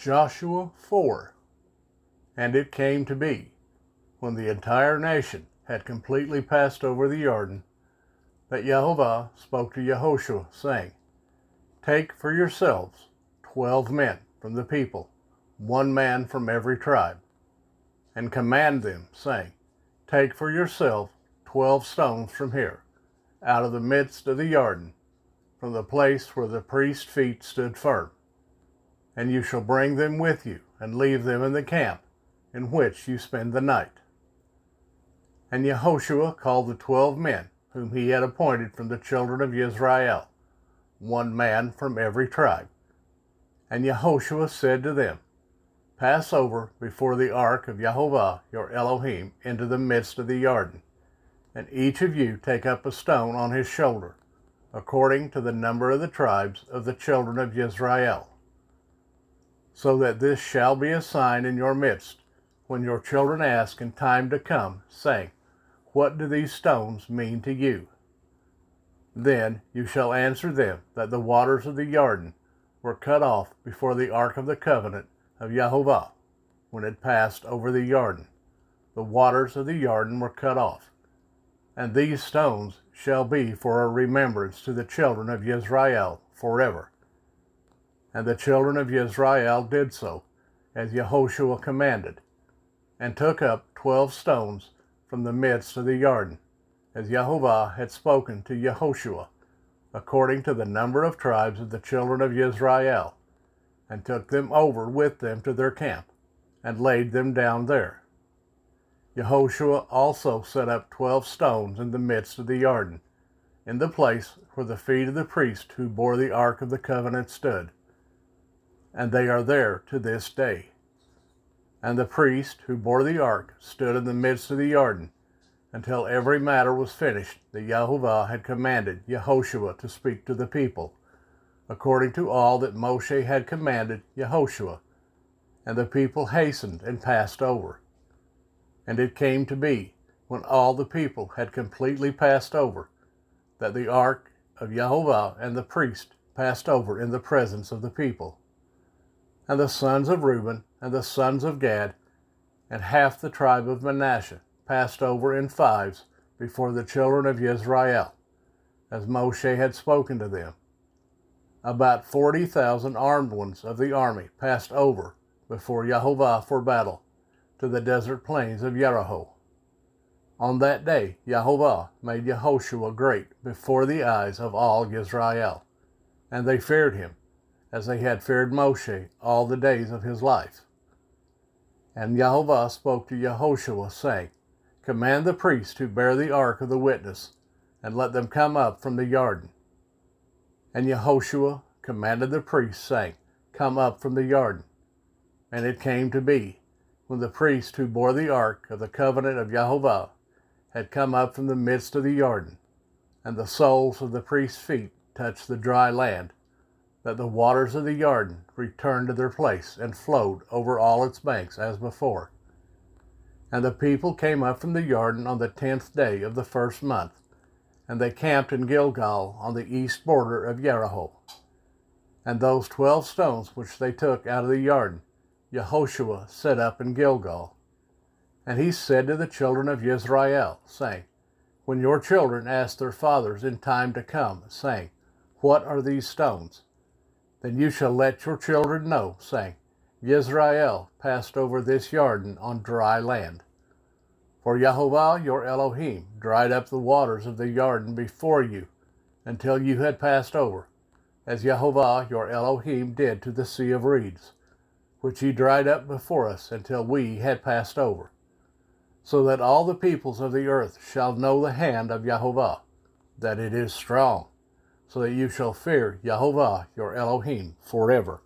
Joshua 4. And it came to be, when the entire nation had completely passed over the Jordan, that Jehovah spoke to Yehoshua, saying, Take for yourselves 12 men from the people, 1 man from every tribe, and command them, saying, Take for yourself 12 stones from here, out of the midst of the Jordan, from the place where the priest's feet stood firm. And you shall bring them with you, and leave them in the camp in which you spend the night. And Yehoshua called the 12 men whom he had appointed from the children of Israel, 1 man from every tribe. And Yehoshua said to them, Pass over before the ark of Jehovah your Elohim into the midst of the Jordan, and each of you take up a stone on his shoulder, according to the number of the tribes of the children of Israel, so that this shall be a sign in your midst, when your children ask in time to come, saying, What do these stones mean to you? Then you shall answer them that the waters of the Jordan were cut off before the ark of the covenant of Jehovah, when it passed over the Jordan. The waters of the Jordan were cut off. And these stones shall be for a remembrance to the children of Israel forever. And the children of Israel did so, as Yehoshua commanded, and took up 12 stones from the midst of the Jordan, as Jehovah had spoken to Yehoshua, according to the number of tribes of the children of Israel, and took them over with them to their camp, and laid them down there. Yehoshua also set up 12 stones in the midst of the Jordan, in the place where the feet of the priest who bore the ark of the covenant stood. And they are there to this day. And the priest who bore the ark stood in the midst of the Jordan, until every matter was finished that Jehovah had commanded Yehoshua to speak to the people, according to all that Moshe had commanded Yehoshua. And the people hastened and passed over. And it came to be, when all the people had completely passed over, that the ark of Jehovah and the priest passed over in the presence of the people. And the sons of Reuben and the sons of Gad and half the tribe of Manasseh passed over in 5s before the children of Israel, as Moshe had spoken to them. About 40,000 armed ones of the army passed over before Jehovah for battle to the desert plains of Jericho. On that day Jehovah made Yehoshua great before the eyes of all Israel, and they feared him, as they had feared Moshe all the days of his life. And Jehovah spoke to Yehoshua, saying, Command the priests who bear the ark of the witness, and let them come up from the Jordan. And Yehoshua commanded the priests, saying, Come up from the Jordan. And it came to be, when the priest who bore the ark of the covenant of Jehovah had come up from the midst of the Jordan, and the soles of the priest's feet touched the dry land, that the waters of the Jordan returned to their place and flowed over all its banks as before. And the people came up from the Jordan on the 10th day of the first month, and they camped in Gilgal on the east border of Jericho. And those 12 stones which they took out of the Jordan, Yehoshua set up in Gilgal. And he said to the children of Israel, saying, When your children ask their fathers in time to come, saying, What are these stones? Then you shall let your children know, saying, Yisrael passed over this Jordan on dry land. For Jehovah your Elohim dried up the waters of the Jordan before you, until you had passed over, as Jehovah your Elohim did to the Sea of Reeds, which he dried up before us until we had passed over, so that all the peoples of the earth shall know the hand of Jehovah, that it is strong, so that you shall fear Jehovah your Elohim forever.